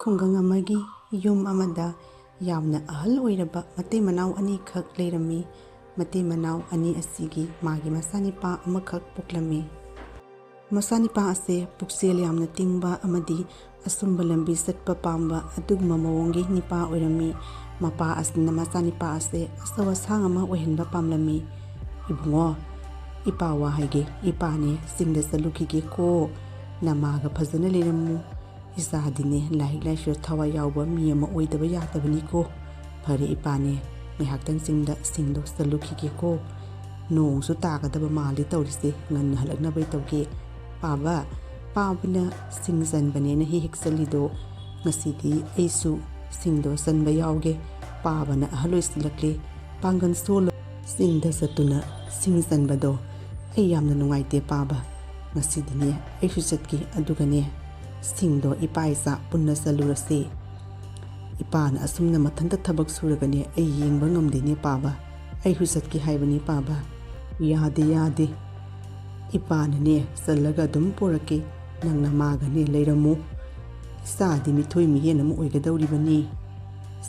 ꯈꯨꯡꯒꯪ ꯑꯃꯒꯤ ꯌꯨꯝ ꯑꯃꯗ ꯌꯥꯝꯅ ꯑꯍꯜ ꯑꯣꯏꯔꯕ ꯃꯇꯩ ꯃꯅꯥꯎ ꯑꯅꯤꯈꯛ ꯂꯩꯔꯝꯃꯤ꯫ ꯃꯇꯩ ꯃꯅꯥꯎ ꯑꯅꯤ ꯑꯁꯤꯒꯤ ꯃꯥꯒꯤ ꯃꯆꯥꯅꯤꯄꯥ ꯑꯃꯈꯛ ꯄꯣꯛꯂꯝꯃꯤ꯫ ꯃꯆꯥꯅꯤꯄꯥ ꯑꯁꯤ ꯄꯨꯛꯆꯦꯜ ꯌꯥꯝꯅ ꯇꯤꯡꯕ ꯑꯃꯗꯤ ꯑꯆꯨꯝꯕ ꯂꯝꯕꯤ ꯆꯠꯄ ꯄꯥꯝꯕ ꯑꯗꯨꯒꯨꯝꯕ ꯃꯑꯣꯡꯒꯤ ꯅꯤꯄꯥ ꯑꯣꯏꯔꯝꯃꯤ꯫ ꯃꯄꯥ ꯑꯁꯤꯅ ꯃꯆꯥꯅꯤꯄꯥ ꯑꯁꯤ ꯑꯆꯧ ꯑꯁꯥꯡ ꯑꯃ ꯑꯣꯏꯍꯟꯕ ꯄꯥꯝꯂꯝꯃꯤ꯫ "ꯏꯕꯨꯡꯉꯣ, ꯏꯄꯥ ꯋꯥ ꯍꯥꯏꯒꯦ, ꯏꯄꯥꯅꯦ ꯆꯤꯡꯗ ꯆꯠꯂꯨꯈꯤꯒꯦꯀꯣ, ꯅꯃꯥꯒ ꯐꯖꯅ ꯂꯩꯔꯝꯃꯨ꯫ ꯏꯆꯥꯗꯤꯅꯦ ꯂꯥꯏꯔꯤꯛ ꯂꯥꯏꯁꯨꯗ ꯊꯋꯥꯏ ꯌꯥꯎꯕ ꯃꯤ ꯑꯃ ꯑꯣꯏꯗꯕ ꯌꯥꯗꯕꯅꯤꯀꯣ꯫ ꯐꯔꯦ ꯏꯄꯥꯅꯦ, ꯉꯥꯏꯍꯥꯛꯇꯪ ꯆꯤꯡꯗ ꯁꯤꯡꯗꯣ ꯆꯠꯂꯨꯈꯤꯒꯦꯀꯣ꯫ ꯅꯣꯡꯁꯨ ꯇꯥꯒꯗꯕ ꯃꯥꯜꯂꯤ ꯇꯧꯔꯤꯁꯦ, ꯉꯟꯅ ꯍꯜꯂꯛꯅꯕꯩ ꯇꯧꯒꯦ꯫ ꯄꯥꯕ, ꯄꯥꯕꯅ ꯁꯤꯡ ꯆꯟꯕꯅꯦꯅ ꯍꯦꯛ ꯍꯦꯛ ꯆꯠꯂꯤꯗꯣ, ꯉꯁꯤꯗꯤ ꯑꯩꯁꯨ ꯁꯤꯡꯗꯣ ꯆꯟꯕ ꯌꯥꯎꯒꯦ꯫ ꯄꯥꯕꯅ ꯑꯍꯜ ꯑꯣꯏꯁꯤꯜꯂꯛꯂꯦ, ꯄꯥꯡꯒꯜ ꯁꯣꯜꯂ ꯆꯤꯡꯗ ꯆꯠꯇꯨꯅ ꯁꯤꯡ ꯆꯟꯕꯗꯣ ꯑꯩ ꯌꯥꯝꯅ ꯅꯨꯡꯉꯥꯏꯇꯦ ꯄꯥꯕ꯫ ꯉꯁꯤꯗꯤꯅꯦ ꯑꯩꯁꯨ ꯆꯠꯀꯦ, ꯑꯗꯨꯒꯅꯦ ꯁꯤꯡꯗꯣ ꯏꯄꯥ ꯏꯆꯥ ꯄꯨꯟꯅ ꯆꯠꯂꯨꯔꯁꯦ꯫ ꯏꯄꯥꯅ ꯑꯁꯨꯝꯅ ꯃꯊꯟꯇ ꯊꯕꯛ ꯁꯨꯔꯒꯅꯦ ꯑꯩ ꯌꯦꯡꯕ ꯉꯝꯗꯦꯅꯦ ꯄꯥꯕ, ꯑꯩꯁꯨ ꯆꯠꯀꯦ ꯍꯥꯏꯕꯅꯤ ꯄꯥꯕ꯫ ꯌꯥꯗꯦ ꯌꯥꯗꯦ, ꯏꯄꯥꯅꯅꯦ ꯆꯜꯂꯒ ꯑꯗꯨꯝ ꯄꯣꯔꯛꯀꯦ, ꯅꯪꯅ ꯃꯥꯒꯅꯦ ꯂꯩꯔꯝꯃꯨ꯫ ꯏꯆꯥꯗꯤ ꯃꯤꯊꯣꯏ ꯃꯤꯍꯦꯟ ꯑꯃ ꯑꯣꯏꯒꯗꯧꯔꯤꯕꯅꯤ,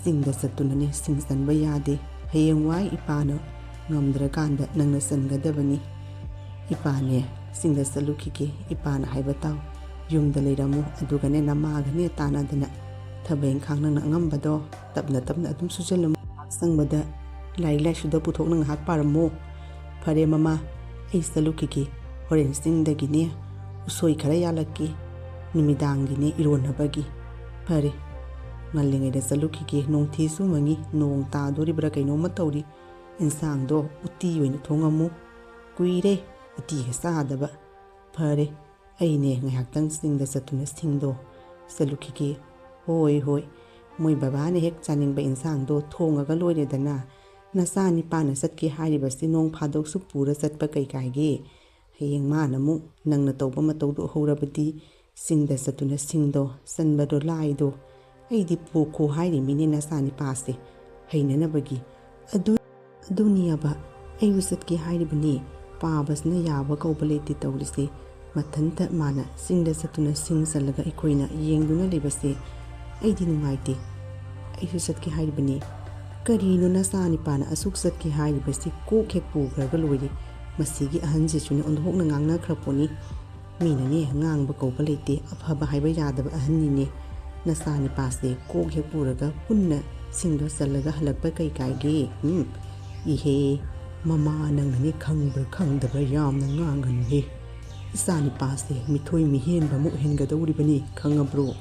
ꯆꯤꯡꯗ ꯆꯠꯇꯨꯅꯅꯦ ꯁꯤꯡ ꯆꯟꯕ ꯌꯥꯗꯦ꯫ ꯍꯌꯦꯡꯋꯥꯏ ꯏꯄꯥꯅ ꯉꯝꯗ꯭ꯔꯀꯥꯟꯗ ꯅꯪꯅ ꯆꯟꯒꯗꯕꯅꯤ꯫ ꯏꯄꯥꯅꯦ ꯆꯤꯡꯗ ꯆꯠꯂꯨꯈꯤꯒꯦ, ꯏꯄꯥꯅ ꯍꯥꯏꯕ ꯇꯥꯎ, ꯌꯨꯝꯗ ꯂꯩꯔꯝꯃꯨ, ꯑꯗꯨꯒꯅꯦ ꯅꯃꯥꯒꯅꯦ ꯇꯥꯟꯅꯗꯅ ꯊꯕꯛ ꯏꯪꯈꯥꯡ ꯅꯪꯅ ꯑꯉꯝꯕꯗꯣ ꯇꯞꯅ ꯇꯞꯅ ꯑꯗꯨꯝ ꯁꯨꯖꯜꯂꯝꯃꯨ꯫ ꯉꯥꯏꯍꯥꯛ ꯆꯪꯕꯗ ꯂꯥꯏꯔꯤꯛ ꯂꯥꯏꯁꯨꯗ ꯄꯨꯊꯣꯛꯅ ꯉꯥꯏꯍꯥꯛ ꯄꯥꯔꯝꯃꯣ꯫ ꯐꯔꯦ ꯃꯃꯥ, ꯑꯩ ꯆꯠꯂꯨꯈꯤꯒꯦ, ꯍꯣꯔꯦꯟ ꯆꯤꯡꯗꯒꯤꯅꯦ ꯎꯁꯣꯏ ꯈꯔ ꯌꯥꯜꯂꯛꯀꯦ, ꯅꯨꯃꯤꯗꯥꯡꯒꯤꯅꯦ ꯏꯔꯣꯟꯅꯕꯒꯤ꯫ ꯐꯔꯦ, ꯉꯜꯂꯤꯉꯩꯗ ꯆꯠꯂꯨꯈꯤꯒꯦ, ꯅꯣꯡꯊꯤꯁꯨ ꯃꯪꯉꯤ, ꯅꯣꯡ ꯇꯥꯗꯣꯔꯤꯕ꯭ꯔꯥ ꯀꯩꯅꯣꯝꯃ ꯇꯧꯔꯤ꯫ ꯏꯟꯁꯥꯡꯗꯣ ꯎꯇꯤ ꯑꯣꯏꯅ ꯊꯣꯡꯉꯝꯃꯨ, ꯀꯨꯏꯔꯦ ꯎꯇꯤꯒ ꯆꯥꯗꯕ꯫ ꯐꯔꯦ, ꯑꯩꯅꯦ ꯉꯥꯏꯍꯥꯛꯇꯪ ꯆꯤꯡꯗ ꯆꯠꯇꯨꯅ ꯁꯤꯡꯗꯣ ꯆꯠꯂꯨꯈꯤꯒꯦ꯫ ꯍꯣꯏ ꯍꯣꯏ, ꯃꯣꯏ ꯕꯕꯥꯅ ꯍꯦꯛ ꯆꯥꯅꯤꯡꯕ ꯏꯟꯁꯥꯡꯗꯣ ꯊꯣꯡꯉꯒ ꯂꯣꯏꯔꯦꯗꯅ꯫ ꯅꯆꯥ ꯅꯤꯄꯥꯅ ꯆꯠꯀꯦ ꯍꯥꯏꯔꯤꯕꯁꯤ ꯅꯣꯡ ꯐꯥꯗꯣꯛꯁꯨ ꯄꯨꯔ ꯆꯠꯄ ꯀꯩ ꯀꯥꯏꯒꯦ? ꯍꯌꯦꯡ ꯃꯥꯅ ꯑꯃꯨꯛ ꯅꯪꯅ ꯇꯧꯕ ꯃꯇꯧꯗꯣ ꯎꯍꯧꯔꯕꯗꯤ ꯆꯤꯡꯗ ꯆꯠꯇꯨꯅ ꯁꯤꯡꯗꯣ ꯆꯟꯕꯗꯣ ꯂꯥꯏꯗꯣ꯫ ꯑꯩꯗꯤ ꯄꯣꯛꯈꯣ ꯍꯥꯏꯔꯤꯃꯤꯅꯦ ꯅꯆꯥ ꯅꯤꯄꯥꯁꯦ ꯍꯩꯅꯅꯕꯒꯤ꯫ ꯑꯗꯨꯅꯤꯌꯥꯕ, ꯑꯩꯕꯨ ꯆꯠꯀꯦ ꯍꯥꯏꯔꯤꯕꯅꯤ, ꯄꯥꯕꯁꯤꯅ ꯌꯥꯕ ꯀꯧꯕ ꯂꯩꯇꯦ ꯇꯧꯔꯤꯁꯦ꯫ ꯃꯊꯟꯇ ꯃꯥꯅ ꯆꯤꯡꯗ ꯆꯠꯇꯨꯅ ꯁꯤꯡ ꯆꯜꯂꯒ ꯑꯩꯈꯣꯏꯅ ꯌꯦꯡꯗꯨꯅ ꯂꯩꯕꯁꯦ ꯑꯩꯗꯤ ꯅꯨꯡꯉꯥꯏꯇꯦ, ꯑꯩꯁꯨ ꯆꯠꯀꯦ ꯍꯥꯏꯔꯤꯕꯅꯤ꯫ ꯀꯔꯤꯅꯣ ꯅꯆꯥ ꯅꯤꯄꯥꯅ ꯑꯁꯨꯛ ꯆꯠꯀꯦ ꯍꯥꯏꯔꯤꯕꯁꯤ, ꯀꯣꯛ ꯍꯦꯛ ꯄꯨꯈ꯭ꯔꯒ ꯂꯣꯏꯔꯦ꯫ ꯃꯁꯤꯒꯤ ꯑꯍꯟꯁꯤꯁꯨꯅꯦ ꯑꯣꯟꯊꯣꯛꯅ ꯉꯥꯡꯅꯈ꯭ꯔꯄꯣꯠꯅꯤ꯫ ꯃꯤꯅꯅꯦ ꯉꯥꯡꯕ ꯀꯧꯕ ꯂꯩꯇꯦ, ꯑꯐꯕ ꯍꯥꯏꯕ ꯌꯥꯗꯕ ꯑꯍꯟꯅꯤꯅꯦ꯫ ꯅꯆꯥ ꯅꯤꯄꯥꯁꯦ ꯀꯣꯛ ꯍꯦꯛ ꯄꯨꯔꯒ ꯄꯨꯟꯅ ꯁꯤꯡꯗꯣ ꯆꯜꯂꯒ ꯍꯜꯂꯛꯄ ꯀꯩ ꯀꯥꯏꯒꯦ? ꯏꯍꯦ ꯃꯃꯥ, ꯅꯪꯅꯅꯦ ꯈꯪꯕ꯭ꯔꯥ ꯈꯪꯗꯕ꯭ꯔꯥ ꯌꯥꯝꯅ ꯉꯥꯡꯒꯅꯨꯍꯦ꯫ ꯏꯆꯥ ꯅꯤꯄꯥꯁꯦ ꯃꯤꯊꯣꯏ ꯃꯤꯍꯦꯟꯕ ꯑꯃ ꯑꯣꯏꯍꯟꯒꯗꯧꯔꯤꯕꯅꯤ, ꯈꯪꯉꯕ꯭ꯔꯣ?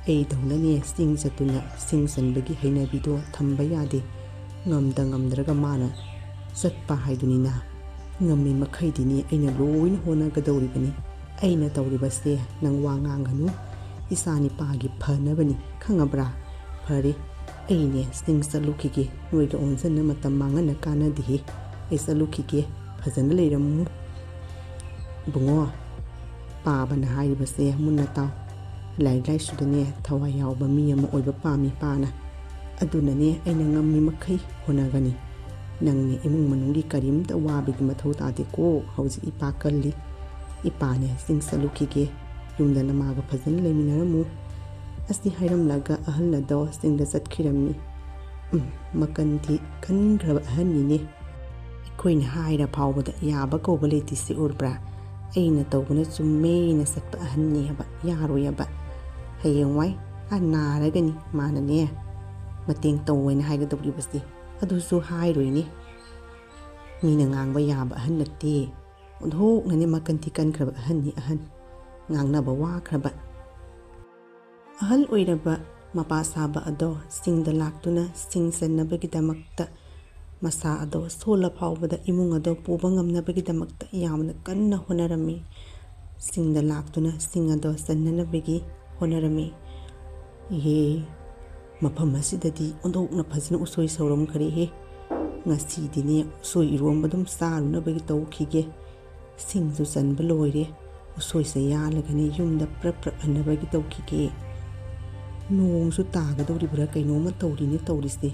ꯑꯩꯗꯧꯅꯅꯦ ꯆꯤꯡ ꯆꯠꯇꯨꯅ ꯁꯤꯡ ꯆꯟꯕꯒꯤ ꯍꯩꯅꯕꯤꯗꯣ ꯊꯝꯕ ꯌꯥꯗꯦ꯫ ꯉꯝꯗ꯭ꯔꯒ ꯃꯥꯅ ꯆꯠꯄ ꯍꯥꯏꯗꯨꯅꯤꯅ, ꯉꯝꯃꯤ ꯃꯈꯩꯗꯤꯅꯦ ꯑꯩꯅ ꯂꯣꯏꯅ ꯍꯣꯠꯅꯒꯗꯧꯔꯤꯕꯅꯤ꯫ ꯑꯩꯅ ꯇꯧꯔꯤꯕꯁꯦ ꯅꯪ ꯋꯥ ꯉꯥꯡꯒꯅꯨ, ꯏꯆꯥ ꯅꯤꯄꯥꯒꯤ ꯐꯅꯕꯅꯤ, ꯈꯪꯉꯕ꯭ꯔꯥ? ꯐꯔꯦ, ꯑꯩꯅꯦ ꯆꯤꯡ ꯆꯠꯂꯨꯈꯤꯒꯦ, ꯅꯣꯏꯒ ꯑꯣꯟꯁꯤꯟꯅ ꯃꯇꯝ ꯃꯥꯡꯍꯟꯅ ꯀꯥꯟꯅꯗꯦꯍꯦ, ꯑꯩ ꯆꯠꯂꯨꯈꯤꯒꯦ, ꯐꯖꯅ ꯂꯩꯔꯝꯃꯨ꯫ ꯏꯕꯨꯡꯉꯣ, ꯄꯥꯕꯅ ꯍꯥꯏꯔꯤꯕꯁꯦ ꯃꯨꯟꯅ ꯇꯥꯎ, ꯂꯥꯏꯔꯤꯛ ꯂꯥꯏꯁꯨꯗꯅꯦ ꯊꯋꯥꯏ ꯌꯥꯎꯕ ꯃꯤ ꯑꯃ ꯑꯣꯏꯕ ꯄꯥꯝꯃꯤ ꯄꯥꯅ, ꯑꯗꯨꯅꯅꯦ ꯑꯩꯅ ꯉꯝꯃꯤ ꯃꯈꯩ ꯍꯣꯠꯅꯒꯅꯤ꯫ ꯅꯪꯅꯦ ꯏꯃꯨꯡ ꯃꯅꯨꯡꯒꯤ ꯀꯔꯤꯝꯇ ꯋꯥꯕꯒꯤ ꯃꯊꯧ ꯇꯥꯗꯦꯀꯣ, ꯍꯧꯖꯤꯛ ꯏꯄꯥ ꯀꯜꯂꯤ꯫ ꯏꯄꯥꯅꯦ ꯆꯤꯡ ꯆꯠꯂꯨꯈꯤꯒꯦ, ꯌꯨꯝꯗ ꯅꯃꯥꯒ ꯐꯖꯅ ꯂꯩꯃꯤꯟꯅꯔꯝꯃꯨ꯫ ꯑꯁꯤ ꯍꯥꯏꯔꯝꯂꯒ ꯑꯍꯜ ꯑꯗꯣ ꯆꯤꯡꯗ ꯆꯠꯈꯤꯔꯝꯃꯤ꯫ ꯃꯀꯟꯗꯤ ꯀꯟꯈ꯭ꯔꯕ ꯑꯍꯟꯅꯤꯅꯦ, ꯑꯩꯈꯣꯏꯅ ꯍꯥꯏꯔ ꯐꯥꯎꯕꯗ ꯌꯥꯕ ꯀꯧꯕ ꯂꯩꯇꯦ, ꯁꯤ ꯎꯔꯕ꯭ꯔꯥ? ꯑꯩꯅ ꯇꯧꯕꯅ ꯆꯨꯝꯃꯦꯅ ꯆꯠꯄ ꯑꯍꯟꯅꯤ ꯍꯥꯏꯕ, ꯌꯥꯔꯣꯏꯌꯦꯕ꯫ ꯍꯌꯦꯡꯋꯥꯏ ꯅꯥꯔꯒꯅꯤ ꯃꯥꯅꯅꯦ ꯃꯇꯦꯡ ꯇꯧꯋꯦꯅ ꯍꯥꯏꯒꯗꯧꯔꯤꯕꯁꯦ, ꯑꯗꯨꯁꯨ ꯍꯥꯏꯔꯣꯏꯅꯦ꯫ ꯃꯤꯅ ꯉꯥꯡꯕ ꯌꯥꯕ ꯑꯍꯟ ꯅꯠꯇꯦ, ꯑꯣꯟꯊꯣꯛꯅꯅꯦ ꯃꯀꯟꯊꯤ ꯀꯟꯈ꯭ꯔꯕ ꯑꯍꯟꯅꯤ, ꯑꯍꯟ ꯉꯥꯡꯅꯕ ꯋꯥꯈ꯭ꯔꯕ꯫ ꯑꯍꯜ ꯑꯣꯏꯔꯕ ꯃꯄꯥ ꯁꯥꯕ ꯑꯗꯣ ꯆꯤꯡꯗ ꯂꯥꯛꯇꯨꯅ ꯁꯤꯡ ꯆꯟꯅꯕꯒꯤꯗꯃꯛꯇ ꯃꯁꯥ ꯑꯗꯣ ꯁꯣꯜꯂ ꯐꯥꯎꯕꯗ ꯏꯃꯨꯡ ꯑꯗꯣ ꯄꯨꯕ ꯉꯝꯅꯕꯒꯤꯗꯃꯛꯇ ꯌꯥꯝꯅ ꯀꯟꯅ ꯍꯣꯠꯅꯔꯝꯃꯤ꯫ ꯆꯤꯡꯗ ꯂꯥꯛꯇꯨꯅ ꯁꯤꯡ ꯑꯗꯣ ꯆꯟꯅꯅꯕꯒꯤ ꯍꯣꯠꯅꯔꯝꯃꯤ꯫ ꯏꯍꯦ, ꯃꯐꯝ ꯑꯁꯤꯗꯗꯤ ꯑꯣꯟꯊꯣꯛꯅ ꯐꯖꯅ ꯎꯁꯣꯏ ꯁꯧꯔꯝꯈ꯭ꯔꯦꯍꯦ, ꯉꯁꯤꯗꯤꯅꯦ ꯎꯁꯣꯏ ꯏꯔꯣꯝꯕ ꯑꯗꯨꯝ ꯆꯥꯔꯨꯅꯕꯒꯤ ꯇꯧꯈꯤꯒꯦ꯫ ꯁꯤꯡꯁꯨ ꯆꯟꯕ ꯂꯣꯏꯔꯦ, ꯎꯁꯣꯏꯁꯦ ꯌꯥꯜꯂꯒꯅꯦ ꯌꯨꯝꯗ ꯄ꯭ꯔꯞ ꯍꯟꯅꯕꯒꯤ ꯇꯧꯈꯤꯒꯦ꯫ ꯅꯣꯡꯁꯨ ꯇꯥꯒꯗꯧꯔꯤꯕ꯭ꯔꯥ ꯀꯩꯅꯣꯝꯃ ꯇꯧꯔꯤꯅꯦ ꯇꯧꯔꯤꯁꯦ,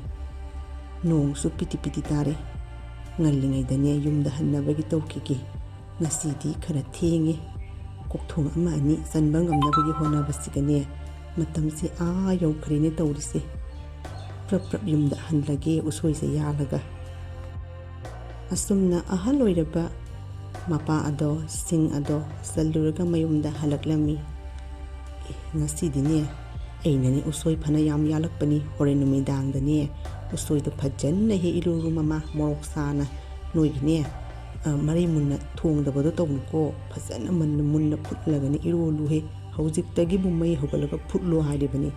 ꯅꯣꯡꯁꯨ ꯄꯤꯇꯤ ꯄꯤꯇꯤ ꯇꯥꯔꯦ꯫ ꯉꯜꯂꯤꯉꯩꯗꯅꯦ ꯌꯨꯝꯗ ꯍꯟꯅꯕꯒꯤ ꯇꯧꯈꯤꯒꯦ, ꯉꯁꯤꯗꯤ ꯈꯔ ꯊꯦꯡꯉꯦ꯫ ꯀꯣꯛꯊꯣꯡ ꯑꯃ ꯑꯅꯤ ꯆꯟꯕ ꯉꯝꯅꯕꯒꯤ ꯍꯣꯠꯅꯕꯁꯤꯒꯅꯦ ꯃꯇꯝꯁꯦ ꯌꯧꯈ꯭ꯔꯦꯅꯦ ꯇꯧꯔꯤꯁꯦ ꯄ꯭ꯔꯞ ꯄ꯭ꯔꯞ ꯌꯨꯝꯗ ꯍꯜꯂꯒꯦ ꯎꯁꯣꯏꯁꯦ ꯌꯥꯜꯂꯒ ꯑꯁꯨꯝꯅ ꯑꯍꯜ ꯑꯣꯏꯔꯕ ꯃꯄꯥ ꯑꯗꯣ ꯁꯤꯡ ꯑꯗꯣ ꯆꯜꯂꯨꯔꯒ ꯃꯌꯨꯝꯗ ꯍꯜꯂꯛꯂꯝꯃꯤ ꯉꯁꯤꯗꯤꯅꯦ ꯑꯩꯅꯅꯦ ꯎꯁꯣꯏ ꯐꯅ ꯌꯥꯝ ꯌꯥꯜꯂꯛꯄꯅꯤ ꯍꯣꯔꯦꯟ ꯅꯨꯃꯤꯗꯥꯡꯗꯅꯦ ꯎꯁꯣꯏꯗꯣ ꯐꯖꯅ ꯍꯦꯛ ꯏꯔꯨ ꯃꯃꯥ ꯃꯣꯔꯣꯛ ꯁꯥꯅ ꯅꯣꯏꯒꯤꯅꯦ ꯃꯔꯩ ꯃꯨꯟꯅ ꯊꯣꯡꯗꯕꯗꯣ ꯇꯧꯅꯨꯀꯣ ꯐꯖꯅ ꯃꯨꯟꯅ ꯐꯨꯠꯂꯒꯅꯦ ꯏꯔꯣꯜꯂꯨꯍꯦ ꯍꯧꯖꯤꯛꯇꯒꯤꯕꯨ ꯃꯩ ꯍꯧꯒꯠꯂꯒ ꯐꯨꯠꯂꯣ ꯍꯥꯏꯔꯤꯕꯅꯤ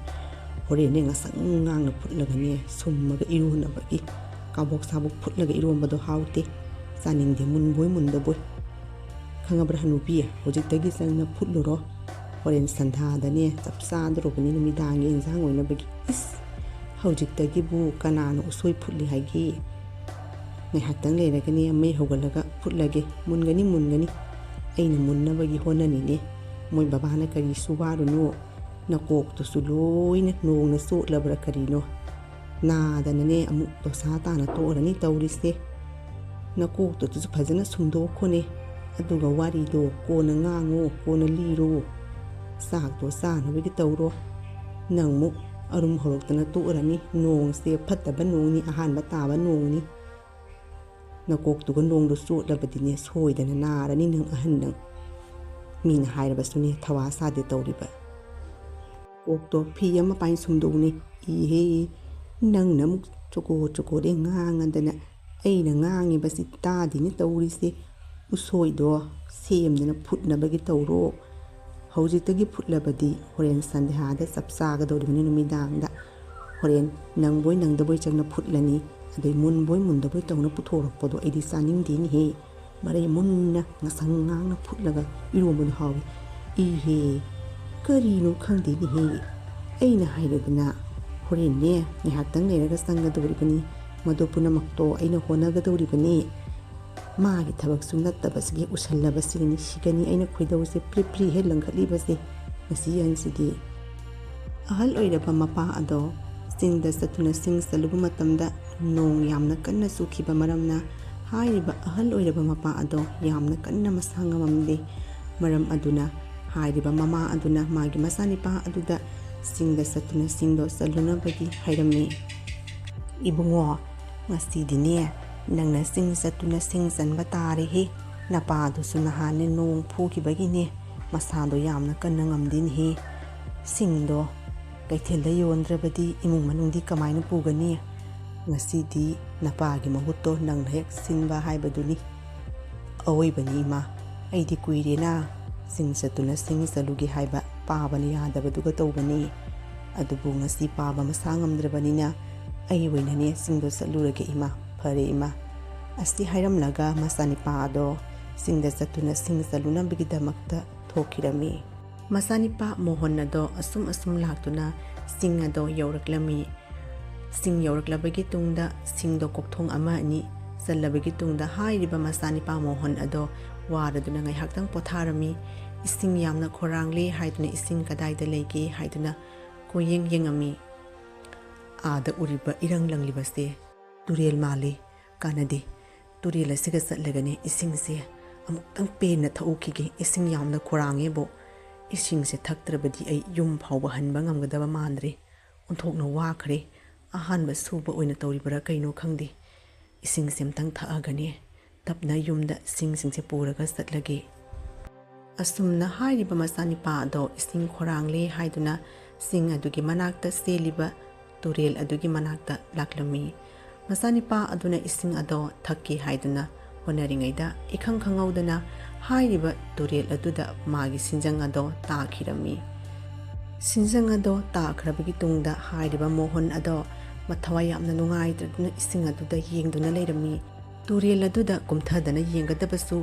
ꯍꯣꯔꯦꯟꯅꯦ ꯉꯁꯪ ꯉꯥꯡꯅ ꯐꯨꯠꯂꯒꯅꯦ ꯁꯨꯝꯃꯒ ꯏꯔꯣꯟꯅꯕꯒꯤ ꯀꯥꯕꯣꯛ ꯁꯥꯕꯣꯛ ꯐꯨꯠꯂꯒ ꯏꯔꯣꯟꯕꯗꯣ ꯍꯥꯎꯇꯦ ꯆꯥꯅꯤꯡꯗꯦ ꯃꯨꯟꯕꯣꯏ ꯃꯨꯟꯗꯕꯣꯏ ꯈꯪꯉꯕ꯭ꯔꯥ ꯍꯅꯨꯕꯤ ꯍꯧꯖꯤꯛꯇꯒꯤ ꯆꯪꯅ ꯐꯨꯠꯂꯨꯔꯣ ꯍꯣꯔꯦꯟ ꯁꯟꯙꯥꯗꯅꯦ ꯆꯞ ꯆꯥꯗꯣꯔꯕꯅꯤ ꯅꯨꯃꯤꯗꯥꯡꯒꯤ ꯏꯟꯁꯥꯡ ꯑꯣꯏꯅꯕꯒꯤ ꯏꯁ ꯍꯧꯖꯤꯛꯇꯒꯤꯕꯨ ꯀꯅꯥꯅ ꯎꯁꯣꯏ ꯐꯨꯠꯂꯤ ꯍꯥꯏꯒꯦ ꯉꯥꯏꯍꯥꯛꯇꯪ ꯂꯩꯔꯒꯅꯦ ꯃꯩ ꯍꯧꯒꯠꯂꯒ ꯐꯨꯠꯂꯒꯦ ꯃꯨꯟꯒꯅꯤ ꯑꯩꯅ ꯃꯨꯟꯅꯕꯒꯤ ꯍꯣꯠꯅꯅꯤꯅꯦ ꯃꯣꯏ ꯕꯕꯥꯅ ꯀꯔꯤꯁꯨ ꯋꯥꯔꯨꯅꯨ ꯅꯀꯣꯛꯇꯨꯁꯨ ꯂꯣꯏꯅ ꯅꯣꯡꯅ ꯆꯣꯠꯂꯕ꯭ꯔꯥ ꯀꯔꯤꯅꯣ ꯅꯥꯗꯅꯅꯦ ꯑꯃꯨꯛ ꯗꯣꯁꯥ ꯇꯥꯅ ꯇꯣꯛꯑꯔꯅꯤ ꯇꯧꯔꯤꯁꯦ ꯅꯀꯣꯛꯇꯨꯁꯨ ꯐꯖꯅ ꯁꯨꯝꯗꯣꯛꯈꯣꯅꯦ ꯑꯗꯨꯒ ꯋꯥꯔꯤꯗꯣ ꯀꯣꯟꯅ ꯉꯥꯡꯉꯣ ꯀꯣꯟꯅ ꯂꯤꯔꯣ ꯆꯥꯛꯇꯣ ꯆꯥꯅꯕꯒꯤ ꯇꯧꯔꯣ ꯅꯪ ꯑꯃꯨꯛ ꯑꯔꯨꯝ ꯍꯧꯔꯛꯇꯅ ꯇꯣꯛꯑꯔꯅꯤ ꯅꯣꯡꯁꯦ ꯐꯠꯇꯕ ꯅꯣꯡꯅꯤ ꯑꯍꯥꯟꯕ ꯇꯥꯕ ꯅꯣꯡꯅꯤ ꯅꯀꯣꯛꯇꯨꯒ ꯅꯣꯡꯗꯣ ꯆꯣꯠꯂꯕꯗꯤꯅꯦ ꯁꯣꯏꯗꯅ ꯅꯥꯔꯅꯤ ꯅꯪ ꯑꯍꯟ ꯅꯪ ꯃꯤꯅ ꯍꯥꯏꯔꯕꯁꯨꯅꯦ ꯊꯋꯥ ꯁꯥꯗꯦ ꯇꯧꯔꯤꯕ ꯀꯣꯛꯇꯣ ꯐꯤ ꯑꯃ ꯄꯥꯏ ꯁꯨꯝꯗꯣꯛꯎꯅꯦ ꯏꯍꯦ ꯅꯪꯅ ꯑꯃꯨꯛ ꯆꯣꯀꯣꯗꯦ ꯉꯥꯡꯉꯗꯅ ꯑꯩꯅ ꯉꯥꯡꯉꯤꯕꯁꯤ ꯇꯥꯗꯦꯅꯦ ꯇꯧꯔꯤꯁꯦ ꯎꯁꯣꯏꯗꯣ ꯁꯦꯝꯗꯅ ꯐꯨꯠꯅꯕꯒꯤ ꯇꯧꯔꯣ ꯍꯧꯖꯤꯛꯇꯒꯤ ꯐꯨꯠꯂꯕꯗꯤ ꯍꯣꯔꯦꯟ ꯁꯟꯙ꯭ꯌꯥꯗ ꯆꯞ ꯆꯥꯒꯗꯧꯔꯤꯕꯅꯤ ꯅꯨꯃꯤꯗꯥꯡꯗ ꯍꯣꯔꯦꯟ ꯅꯪꯕꯣꯏ ꯅꯪꯗꯕꯣꯏ ꯆꯪꯅ ꯐꯨꯠꯂꯅꯤ ꯑꯗꯩ ꯃꯨꯟꯕꯣꯏ ꯃꯨꯟꯗꯕꯣꯏ ꯇꯧꯅ ꯄꯨꯊꯣꯔꯛꯄꯗꯣ ꯑꯩꯗꯤ ꯆꯥꯅꯤꯡꯗꯦꯅꯦꯍꯦ ꯃꯔꯩ ꯃꯨꯟꯅ ꯉꯁꯪ ꯉꯥꯡꯅ ꯐꯨꯠꯂꯒ ꯏꯔꯣꯟꯕꯗꯣ ꯍꯥꯎꯏ ꯏꯍꯦ ꯀꯔꯤꯅꯣ ꯈꯪꯗꯦꯅꯦꯍꯦ ꯑꯩꯅ ꯍꯥꯏꯔꯗꯅ ꯍꯣꯔꯦꯟꯅꯦ ꯉꯥꯏꯍꯥꯛꯇꯪ ꯂꯩꯔꯒ ꯆꯪꯒꯗꯧꯔꯤꯕꯅꯤ ꯃꯗꯨ ꯄꯨꯝꯅꯃꯛꯇꯣ ꯑꯩꯅ ꯍꯣꯠꯅꯒꯗꯧꯔꯤꯕꯅꯤ ꯃꯥꯒꯤ ꯊꯕꯛꯁꯨ ꯅꯠꯇꯕꯁꯤꯒꯤ ꯎꯁꯜꯂꯕꯁꯤꯒꯅꯤ ꯁꯤꯒꯅꯤ ꯑꯩꯅ ꯈꯣꯏꯗꯧꯁꯦ ꯄ꯭ꯔꯤ ꯍꯦꯛ ꯂꯪꯈꯠꯂꯤꯕꯁꯦ ꯉꯁꯤ ꯌꯦꯟꯁꯤꯗꯤ ꯑꯍꯜ ꯑꯣꯏꯔꯕ ꯃꯄꯥ ꯑꯗꯣ ꯆꯤꯡꯗ ꯆꯠꯇꯨꯅ ꯁꯤꯡ ꯆꯜꯂꯨꯕ ꯃꯇꯝꯗ ꯅꯣꯡ ꯌꯥꯝꯅ ꯀꯟꯅ ꯆꯨꯈꯤꯕ ꯃꯔꯝꯅ ꯍꯥꯏꯔꯤꯕ ꯑꯍꯜ ꯑꯣꯏꯔꯕ ꯃꯄꯥ ꯑꯗꯣ ꯌꯥꯝꯅ ꯀꯟꯅ ꯃꯁꯥ ꯉꯝꯃꯝꯗꯦ ꯃꯔꯝ ꯑꯗꯨꯅ ꯍꯥꯏꯔꯤꯕ ꯃꯃꯥ ꯑꯗꯨꯅ ꯃꯥꯒꯤ ꯃꯆꯥꯅꯤꯄꯥ ꯑꯗꯨꯗ ꯆꯤꯡꯗ ꯆꯠꯇꯨꯅ ꯁꯤꯡꯗꯣ ꯆꯜꯂꯨꯅꯕꯒꯤ ꯍꯥꯏꯔꯝꯃꯤ ꯏꯕꯨꯡꯉꯣ ꯉꯁꯤꯗꯤꯅꯦ ꯅꯪꯅ ꯆꯤꯡ ꯆꯠꯇꯨꯅ ꯁꯤꯡ ꯆꯟꯕ ꯇꯥꯔꯦꯍꯦ ꯅꯄꯥꯗꯨꯁꯨ ꯅꯍꯥꯟꯅꯦ ꯅꯣꯡ ꯐꯨꯈꯤꯕꯒꯤꯅꯦ ꯃꯁꯥꯗꯣ ꯌꯥꯝꯅ ꯀꯟꯅ ꯉꯝꯗꯦꯅꯦꯍꯦ ꯁꯤꯡꯗꯣ ꯀꯩꯊꯦꯜꯗ ꯌꯣꯟꯗ꯭ꯔꯕꯗꯤ ꯏꯃꯨꯡ ꯃꯅꯨꯡꯗꯤ ꯀꯃꯥꯏꯅ ꯄꯨꯒꯅꯤ ꯉꯁꯤꯗꯤ ꯅꯄꯥꯒꯤ ꯃꯍꯨꯠꯇꯣ ꯅꯪꯅ ꯍꯦꯛ ꯁꯤꯟꯕ ꯍꯥꯏꯕꯗꯨꯅꯤ ꯑꯋꯣꯏꯕꯅꯤ ꯏꯃꯥ ꯑꯩꯗꯤ ꯀꯨꯏꯔꯦꯅ ꯆꯤꯡ ꯆꯠꯇꯨꯅ ꯁꯤꯡ ꯆꯠꯂꯨꯒꯦ ꯍꯥꯏꯕ ꯄꯥꯕꯅ ꯌꯥꯗꯕꯗꯨꯒ ꯇꯧꯕꯅꯤ ꯑꯗꯨꯕꯨ ꯉꯁꯤ ꯄꯥꯕ ꯃꯁꯥ ꯉꯝꯗ꯭ꯔꯕꯅꯤꯅ ꯑꯩ ꯑꯣꯏꯅꯅꯦ ꯆꯤꯡꯗꯣ ꯆꯠꯂꯨꯔꯒꯦ ꯏꯃꯥ ꯐꯔꯦ ꯏꯃꯥ ꯑꯁꯤ ꯍꯥꯏꯔꯝꯂꯒ ꯃꯆꯥꯅꯤꯄꯥ ꯑꯗꯣ ꯆꯤꯡꯗ ꯆꯠꯇꯨꯅ ꯁꯤꯡ ꯆꯠꯂꯨꯅꯕꯒꯤꯗꯃꯛꯇ ꯊꯣꯛꯈꯤꯔꯝꯃꯤ ꯃꯆꯥꯅꯤꯄꯥ ꯃꯣꯍꯟ ꯑꯗꯣ ꯑꯁꯨꯝ ꯂꯥꯛꯇꯨꯅ ꯁꯤꯡ ꯑꯗꯣ ꯌꯧꯔꯛꯂꯝꯃꯤ ꯁꯤꯡ ꯌꯧꯔꯛꯂꯕꯒꯤ ꯇꯨꯡꯗ ꯁꯤꯡꯗꯣ ꯀꯣꯛꯊꯣꯡ ꯑꯃ ꯑꯅꯤ ꯆꯜꯂꯕꯒꯤ ꯇꯨꯡꯗ ꯍꯥꯏꯔꯤꯕ ꯃꯆꯥꯅꯤꯄꯥ ꯃꯣꯍꯟ ꯑꯗꯣ ꯋꯥꯔꯗꯨꯅ ꯉꯥꯏꯍꯥꯛꯇꯪ ꯄꯣꯊꯥꯔꯝꯃꯤ ꯏꯁꯤꯡ ꯌꯥꯝꯅ ꯈꯣꯔꯥꯡꯂꯦ ꯍꯥꯏꯗꯨꯅ ꯏꯁꯤꯡ ꯀꯗꯥꯏꯗ ꯂꯩꯒꯦ ꯍꯥꯏꯗꯨꯅ ꯀꯣꯏꯌꯦꯡ ꯌꯦꯡꯉꯝꯃꯤ ꯑꯥꯗ ꯎꯔꯤꯕ ꯏꯔꯪ ꯂꯪꯂꯤꯕꯁꯦ ꯇꯨꯔꯦꯜ ꯃꯥꯜꯂꯤ ꯀꯥꯟꯅꯗꯦ ꯇꯨꯔꯦꯜ ꯑꯁꯤꯒ ꯆꯠꯂꯒꯅꯦ ꯏꯁꯤꯡꯁꯦ ꯑꯃꯨꯛꯇꯪ ꯄꯦꯟꯅ ꯊꯛꯎꯈꯤꯒꯦ ꯏꯁꯤꯡ ꯌꯥꯝꯅ ꯈꯣꯔꯥꯡꯉꯦꯕꯣ ꯏꯁꯤꯡꯁꯦ ꯊꯛꯇ꯭ꯔꯕꯗꯤ ꯑꯩ ꯌꯨꯝ ꯐꯥꯎꯕ ꯍꯟꯕ ꯉꯝꯒꯗꯕ ꯃꯥꯟꯗ꯭ꯔꯦ ꯑꯣꯟꯊꯣꯛꯅ ꯋꯥꯈ꯭ꯔꯦ ꯑꯍꯥꯟꯕ ꯁꯨꯕ ꯑꯣꯏꯅ ꯇꯧꯔꯤꯕ꯭ꯔꯥ ꯀꯩꯅꯣ ꯈꯪꯗꯦ ꯏꯁꯤꯡꯁꯦ ꯑꯃꯇꯪ ꯊꯛꯑꯒꯅꯦ ꯇꯞꯅ ꯌꯨꯝꯗ ꯁꯤꯡꯁꯤꯡꯁꯦ ꯄꯨꯔꯒ ꯆꯠꯂꯒꯦ ꯑꯁꯨꯝꯅ ꯍꯥꯏꯔꯤꯕ ꯃꯆꯥꯅꯤꯄꯥ ꯑꯗꯣ ꯏꯁꯤꯡ ꯈꯣꯔꯥꯡꯂꯦ ꯍꯥꯏꯗꯨꯅ ꯁꯤꯡ ꯑꯗꯨꯒꯤ ꯃꯅꯥꯛꯇ ꯆꯦꯜꯂꯤꯕ ꯇꯨꯔꯦꯜ ꯑꯗꯨꯒꯤ ꯃꯅꯥꯛꯇ ꯂꯥꯛꯂꯝꯃꯤ ꯃꯆꯥꯅꯤꯄꯥ ꯑꯗꯨꯅ ꯏꯁꯤꯡ ꯑꯗꯣ ꯊꯛꯀꯦ ꯍꯥꯏꯗꯨꯅ ꯍꯣꯠꯅꯔꯤꯉꯩꯗ ꯏꯈꯪ ꯈꯪꯍꯧꯗꯅ ꯍꯥꯏꯔꯤꯕ ꯇꯨꯔꯦꯜ ꯑꯗꯨꯗ ꯃꯥꯒꯤ ꯁꯤꯟꯖꯪ ꯑꯗꯣ ꯇꯥꯈꯤꯔꯝꯃꯤ ꯁꯤꯟꯖꯪ ꯑꯗꯣ ꯇꯥꯈ꯭ꯔꯕꯒꯤ ꯇꯨꯡꯗ ꯍꯥꯏꯔꯤꯕ ꯃꯣꯍꯟ ꯑꯗꯣ ꯃꯊꯋꯥꯏ ꯌꯥꯝꯅ ꯅꯨꯡꯉꯥꯏꯇꯗꯨꯅ ꯏꯁꯤꯡ ꯑꯗꯨꯗ ꯌꯦꯡꯗꯨꯅ ꯂꯩꯔꯝꯃꯤ ꯇꯨꯔꯦꯜ ꯑꯗꯨꯗ ꯀꯨꯝꯊꯗꯅ ꯌꯦꯡꯒꯗꯕꯁꯨ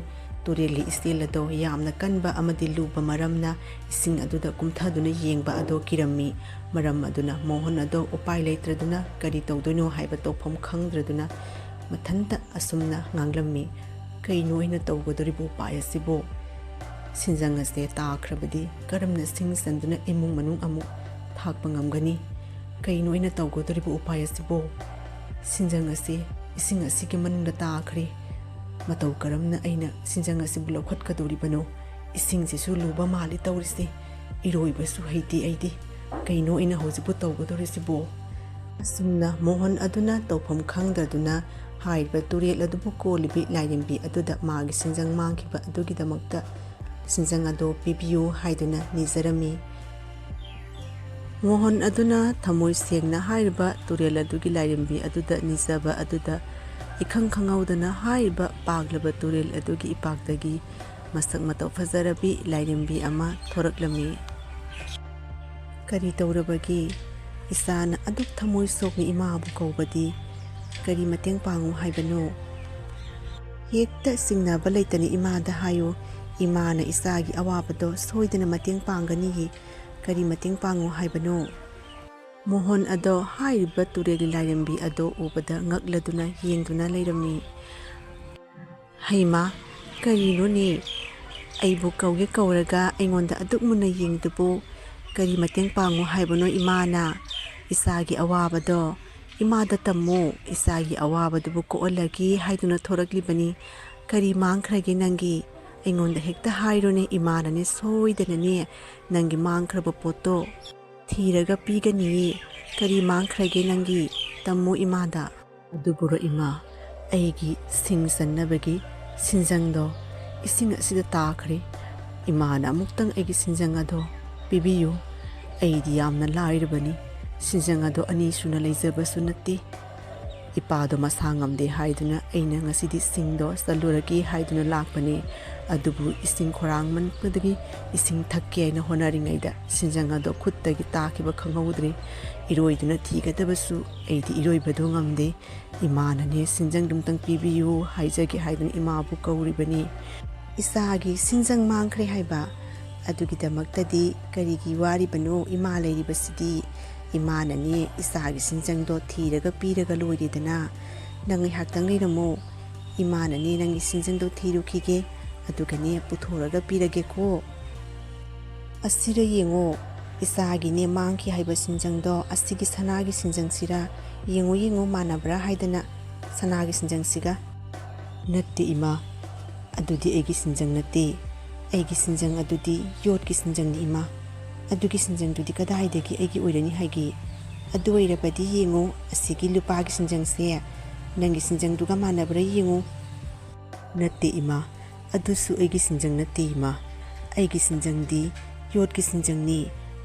ꯇꯨꯔꯦꯜꯒꯤ ꯏꯆꯦꯜ ꯑꯗꯣ ꯌꯥꯝꯅ ꯀꯟꯕ ꯑꯃꯗꯤ ꯂꯨꯕ ꯃꯔꯝꯅ ꯏꯁꯤꯡ ꯑꯗꯨꯗ ꯀꯨꯝꯊꯗꯨꯅ ꯌꯦꯡꯕ ꯑꯗꯣ ꯀꯤꯔꯝꯃꯤ ꯃꯔꯝ ꯑꯗꯨꯅ ꯃꯣꯍꯟ ꯑꯗꯣ ꯎꯄꯥꯏ ꯂꯩꯇ꯭ꯔꯗꯨꯅ ꯀꯔꯤ ꯇꯧꯗꯣꯏꯅꯣ ꯍꯥꯏꯕ ꯇꯧꯐꯝ ꯈꯪꯗ꯭ꯔꯗꯨꯅ ꯃꯊꯟꯇ ꯑꯁꯨꯝꯅ ꯉꯥꯡꯂꯝꯃꯤ ꯀꯩꯅꯣ ꯑꯩꯅ ꯇꯧꯒꯗꯧꯔꯤꯕ ꯎꯄꯥꯏ ꯑꯁꯤꯕꯨ ꯁꯤꯟꯖꯪ ꯑꯁꯦ ꯇꯥꯈ꯭ꯔꯕꯗꯤ ꯀꯔꯝꯅ ꯁꯤꯡ ꯆꯟꯗꯨꯅ ꯏꯃꯨꯡ ꯃꯅꯨꯡ ꯑꯃꯨꯛ ꯊꯥꯛꯄ ꯉꯝꯒꯅꯤ ꯀꯩꯅꯣ ꯑꯩꯅ ꯇꯧꯒꯗꯧꯔꯤꯕ ꯎꯄꯥꯏ ꯑꯁꯤꯕꯨ ꯁꯤꯟꯖꯪ ꯑꯁꯤ ꯏꯁꯤꯡ ꯑꯁꯤꯒꯤ ꯃꯅꯨꯡꯗ ꯇꯥꯈ꯭ꯔꯦ ꯃꯇꯧ ꯀꯔꯝꯅ ꯑꯩꯅ ꯁꯤꯟꯖꯪ ꯑꯁꯤꯕꯨ ꯂꯧꯈꯠꯀꯗꯧꯔꯤꯕꯅꯣ ꯏꯁꯤꯡꯁꯤꯁꯨ ꯂꯨꯕ ꯃꯥꯜꯂꯤ ꯇꯧꯔꯤꯁꯦ ꯏꯔꯣꯏꯕꯁꯨ ꯍꯩꯇꯦ ꯑꯩꯗꯤ ꯀꯩꯅꯣ ꯑꯩꯅ ꯍꯧꯖꯤꯛꯄꯨ ꯇꯧꯒꯗꯧꯔꯤꯁꯤꯕꯣ? ꯑꯁꯨꯝꯅ ꯃꯣꯍꯟ ꯑꯗꯨꯅ ꯇꯧꯐꯝ ꯈꯪꯗꯗꯨꯅ ꯍꯥꯏꯔꯤꯕ ꯇꯨꯔꯦꯜ ꯑꯗꯨꯕꯨ ꯀꯣꯜꯂꯤꯕꯤ ꯂꯥꯏꯔꯦꯝꯕꯤ ꯑꯗꯨꯗ ꯃꯥꯒꯤ ꯁꯤꯟꯖꯪ ꯃꯥꯡꯈꯤꯕ ꯑꯗꯨꯒꯤꯗꯃꯛꯇ ꯁꯤꯟꯖꯪ ꯑꯗꯨ ꯄꯤꯕꯤꯌꯨ ꯍꯥꯏꯗꯨꯅ ꯅꯤꯖꯔꯝꯃꯤ꯫ ꯃꯣꯍꯟ ꯑꯗꯨꯅ ꯊꯃꯣꯏ ꯁꯦꯡꯅ ꯍꯥꯏꯔꯤꯕ ꯇꯨꯔꯦꯜ ꯑꯗꯨꯒꯤ ꯂꯥꯏꯔꯦꯝꯕꯤ ꯑꯗꯨꯗ ꯅꯤꯖꯕ ꯑꯗꯨꯗ इखंग खंगौदना हाइबा पागलबा तुरेल अदुगी इपाक्तगी मसक मतौ फजरबी लाइरेंबी अमा थोरकलमी। करी तौरबगी इसाना अदुक थमोय सोकनी इमाबु कौबदी करी मतेंग पांगु हाइबनो। हेक्ता सिंगनाबा लैतनी इमादा हायो इमाना इसागी अवाबदो सोइदना मतेंग पांगनी करी मतेंग पांगु हाइबनो। मोहन अदो हाइबा तुरेली लाइरेंबी अदो उबदा ngakladuna yengduna leirami। हैमा करीनोने अइबु कौगे कौरगा अइंगोंदा अदुक मुना येंगदुबु करी मतेंग पांगु हाइबनो इमाना इसागी अवाबदो इमादा तम्मो इसागी अवाबदुबु कोअलगी हाइदुना थोरकलिबनी करी मांगख्रगे नंगी अइंगोंदा हेक्ता हाइरोने इमानाने सोइदनने नंगी मांगख्रबा पोतो थीरगा पीगनी करी मांगख्रगे नंगी तम्मो इमादा। अदुबुरो इमा अइगी सिंग सन्नबगी सिंजंगदो इसिंग असिदा ताखरे इमाना अमुक्तंग अइगी सिंजंग अदो पिबियु अइदी यामना लाइरबनी सिंजंग अदो अनी सुना लैजबसु नत्ति इपादो मसा ngamde हाइदुना अइना ngasiदी सिंगदो सलुरगी हाइदुना लाकपने अदुबु इसिंग खोरांग मनपदगी इसिंग थक्के आइना होनारिङैदा सिंजंग अदो खुत्तगी ताखिबा खंगौद्रे इरोइदुना थीगदबसु अइदी इरोइबदो ngamde इमानाने सिंजंग दुमतंग पिबियु हाइजगे हाइदुना इमाबु कौरिबनी। इसागी सिंजंग मांखरे हाइबा अदुगिदमक्तदी करिगी वारिबनो इमा लैरिबसिदी इमानाने इसागी सिंजंगदो थीरगा पीरगा लोइरेदना नंगै हाक्तंग लैरमो इमानाने नंगी सिंजंगदो थीरुखिगे अदुगने पुथोरगा पीरगेको असिरा येंगो इसागिने मांखि हाइबा सिंजंगदो असिगी सनागी सिंजंगसिरा येंगो येंगो मानबरा हाइदना सनागी सिंजंगसिगा नत्ते इमा अदुदी एगी सिंजंग नत्ते एगी सिंजंग अदुदी योटकी सिंजंगनी इमा अदुगी सिंजंगदुदी कदाइदगी एगी ओइरनी हाइगी अदु ओइरबदी येंगो असिगी लुपागी सिंजंगसे नंगी सिंजंगदुगा मानबरा येंगो नत्ते इमा अदुसु एगी सिंजंग नत्ते इमा एगी सिंजंगदी योटकी सिंजंगनी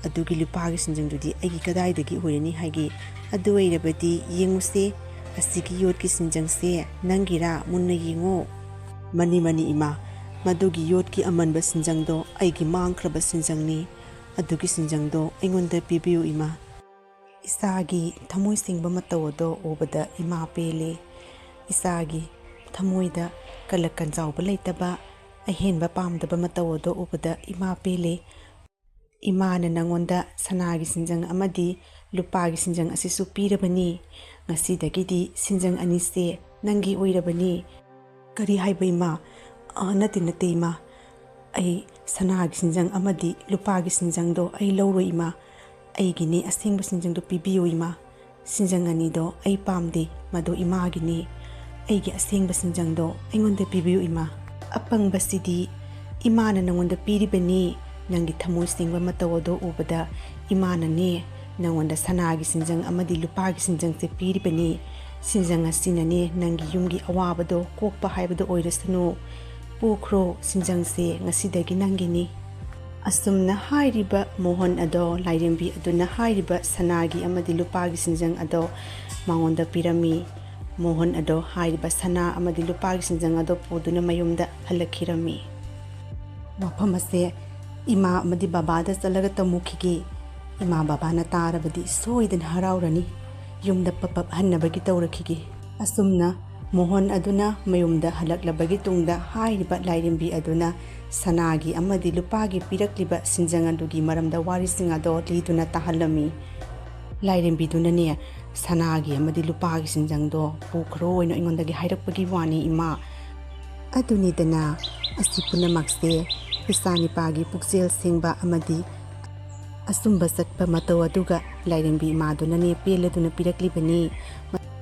अदुगी लुपागी सिंजंगदुदी एगी कदाइदगी ओइरनी हाइगी अदु ओइरबदी येंगुसे असिगी योटकी सिंजंगसे नंगीरा मुन्ना येंगो मनी मनी इमा मदुगी योटकी अमनबा सिंजंगदो एगी मांगख्रबा सिंजंगनी अदुगी सिंजंगदो अइंगोंदा पिबियु इमा। इसागी थमोय सिंगबा मतौदो ओबदा इमा पेले इसागी थमोयदा कलकन जावबा लैतबा अहेनबा पामदबा मतौदो ओबदा इमा पेले इमाना नंगोंदा सनागी सिंजंग अमदी लुपागी सिंजंग असिसु पीरबनी ngasiदगिदी सिंजंग अनिसे नंगी ओइरबनी करी हाइबा इमा नते नते इमा अई सनागी सिंजंग अमदी लुपागी सिंजंगदो अई लौरो इमा अईगिने असेंग सिंजंगदो पिबियो इमा सिंजंग अनिदो अई पामदे मदो इमागिने अईगी असेंग सिंजंगदो अईंगोंदे पिबियो इमा अपंगबसिदी इमाना नंगोंदा पीरिबनी नंगी थमोय सिंगबा मतौदो उबदा इमानाने नंगोंदा सनागी सिंजंग अमदी लुपागी सिंजंगसे पीरिबनी सिंजंग असिनने नंगी युमगी अवाबदो कोकपा हाइबदो ओइरसनो पुख्रो सिंजंगसे ngasiदगी नंगिनी। असुमना हाइरिबा मोहन अदो लाइरेंबी अदुना हाइरिबा सनागी अमदी लुपागी सिंजंग अदो मांगोंदा पिरमी मोहन अदो हाइरिबा सना अमदी लुपागी सिंजंग अदो पुदुना मयुमदा हलखिरमी। मफमसे इमा अमदी बाबादा चलगा तमुखिगे इमा बाबाना तारबदी सोइदन हराउरनी युमदा पपप हन्नबगी तौरखिगे। असुमना मोहन अदुना मयुमदा हलक्लबगी तुंगदा हाइरिबा लाइरेंबी अदुना सनागी अमदी लुपागी पिरक्लिबा सिंजंग अदुगी मरमदा वारिसिंग अदो लीदुना ताहलमी। लाइरेंबी दुनने सनागी अमदी लुपागी सिंजंगदो पुखरो ओइनो इंगोंदगी हाइरक्पगी वानी इमा अदुनिदना असि पुनमक्से इसानिपागी पुक्सेल सिंगबा अमदी असुंबा चटपा मतौ अदुगा लाइरेंबी इमादुनने पेलदुना पिरक्लिबनी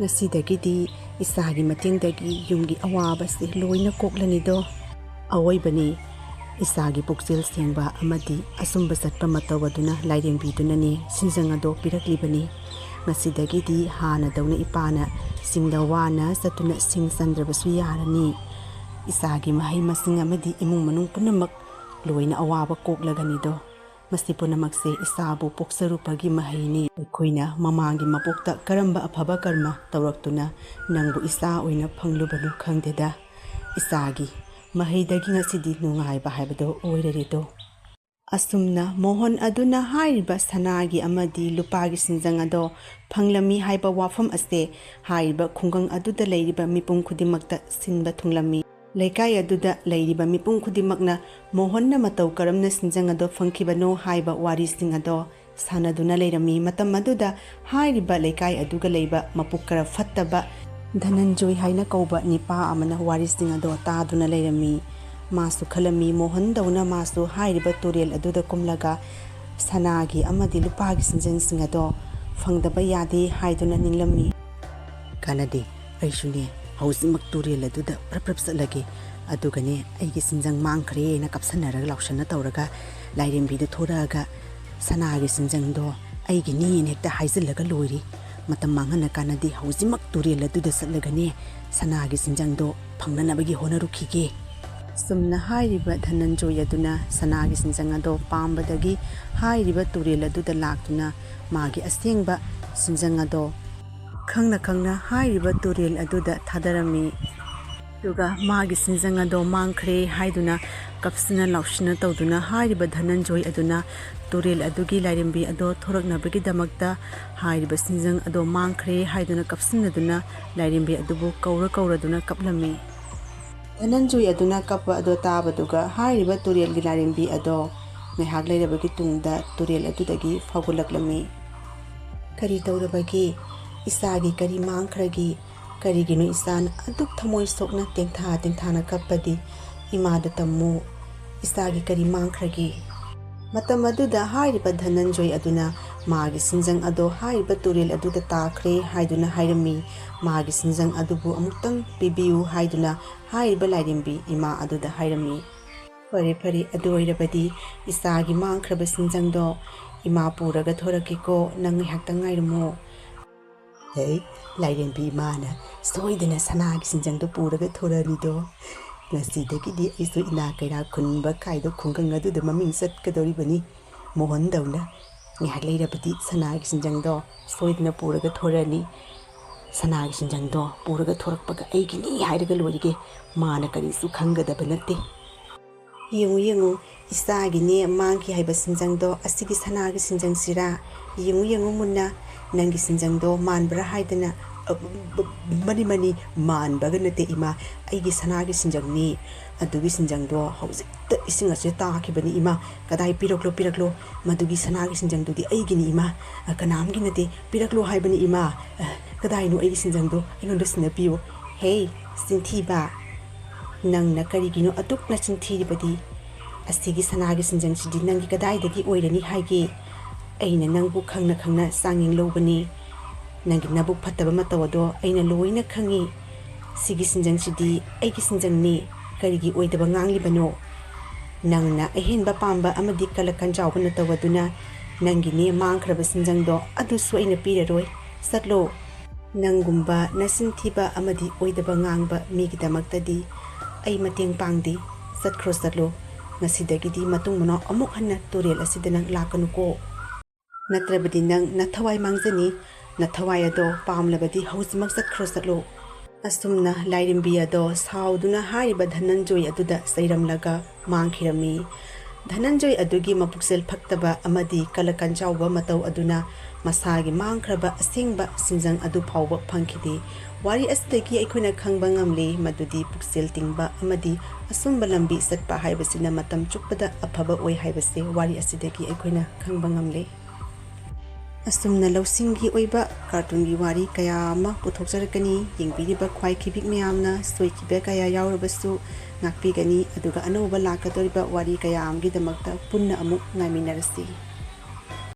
ngasiदगिदी इसागी मतेंगदगी युमगी अवाबसे लोइना कोकलनिदो अवोइबनी Isagi puksil sengba amadi asumba satpa matau aduna lairembi sinjang ado piraklibani. Ngasidagidi hana dauna ipana singda wana satuna sing sandrabasu yarani. Isagi mahai masing amadi imung manung punamak loina awaba koklaganido. Masi punamakse isabu pokserupagi mahayni. Aikoina mamangi mapokta karamba afaba karma tawraktuna nangbu isa oina panglubanu khangdeda. Isagi mahaydagi ngasidi nungayba haibado oirarido. Asumna mohon aduna haiba sanagi amadi lupagi sinjang ado panglami haiba wafam ase haiba khungang aduda leiriba mipum khudimakta sinba thunglami. Laikai aduda leiriba mipum khudimakna mohonna matau karamna sinjang ado phangkhibano haiba wari sing ado sanaduna leirami matam aduda haiba laikai aduga leiba mapukara fattaba Dhananjoy haina kauba nipa amana wari sing ado taaduna leirami. Masu khalami mohan dauna masu hairiba turel aduda kumlaga sanagi amadi lupagi sinjang sing ado phangdaba yade haiduna ninglami. Kanade aishune hausimak turel aduda prap satlage adugane aigi sinjang mangkhre na kapsanaraga laushana tawraga lairembi du thoraga sanagi sinjang do aigi ni hekta haizillaga loiri. Matam mangana kanadi hausimak turel aduda satlagane sanagi sinjang do phangnanabagi honarukhige. Sumna hairiba Dhananjoy aduna sanagi sinjang ado pambadagi hairiba turel aduda laktuna magi asengba sinjang ado khangna hairiba turel aduda thadarami. Duga magi sinjang ado mangkhre haiduna kapsina laushina tawduna hairiba Dhananjoy aduna turel adugi lairembi ado thoraknabagi damakta hairiba sinjang ado mangkhre haiduna kapsinaduna lairembi adubu kauraduna kaplami. Dhananjoy aduna kappa ado tabaduga hairiba turel gi lairembi ado ngaihak leirabagi tungda turel adudagi fagulaklami. Kari tawrabagi isagi kari mangkhragi karigino isan aduk thamoi sokna tengthana kappadi imada tammu isagi kari mangkhragi. Matam aduda hairiba Dhananjoy aduna magi sinjang ado hairiba turel aduda takhre haiduna hairami. Magi sinjang adubu amuktang pibiu haiduna hairiba lairembi ima aduda hairami. Fari adu oirabadi isagi mangkhraba sinjang do ima puraga thorakiko nang ngihakta ngairmo. Hey, lairembi imana soidana sanagi sinjang do puraga thoranido. Ngasidagidi aisu ina kaira khunba kaido khungang aduda maming satkadoribani. Mohon dauna ngihak leirabadi sanagi sinjang do soidana puraga thorani. Sanagi sinjang do puraga thorakpaga aigini hairaga loirige mana karisu khangadaba natte. Yengu isagi ne mangki haiba sinjang do asigi sanagi sinjang sira yengu munna nangi sinjang do manbra haidana mani manbaga nate ima aigi sanagi sinjang ni adugi sinjang do hausikta isinga se taakibani ima kadai piraklo madugi sanagi sinjang do di aigini ima kanamgi nate piraklo haibani ima kadai no aigi sinjang do ingonda sinapiyo. Hey sinthiba nangna karigino atukna sinthiribadi asigi sanagi sinjang sidi nangi kadai dagi oirani haige aina nangbu khangna sanging lobani. Nangi nabuk fataba matawado aina loina khangi sigi sinjang sidi aigi sinjang ni karigi oidaba nganglibano. Nangna ahenba pamba amadi kalakan jawbana tawaduna nangi ne mangkhraba sinjang do adusu aina piraroi satlo. Nangumba nasinthiba amadi oidaba ngangba migidamaktadi ai mateng pangdi satkhro satlo. Ngasidagidi matung mano amuk hanna turel asida nang lakanuko. Natrabadi nang nathawai mangzani nathawai ado pamlabadi hausimak satkhro satlo. Asumna lairembi ado sauduna hairiba Dhananjoy aduda sairamlaga mangkhirami. Dhananjoy adugi mapuksel phaktaba amadi kalakan jawba matau aduna masagi mangkhraba asengba sinjang adu phawba phangkhidi. Wari asidagi aikoina khangba ngamle madudi puksel tingba amadi asumba lambi satpa haibasina matam chukpada afaba oi haibase wari asidagi aikoina khangba ngamle. Asumna lausingi oiba cartoongi wari kaya ama puthokjarakani yengbiriba khwai khibik miyamna soikibe kaya yaurabasu ngakpigani aduga anoba lakadoriba wari kaya amgi damakta punna amuk ngaiminarasi.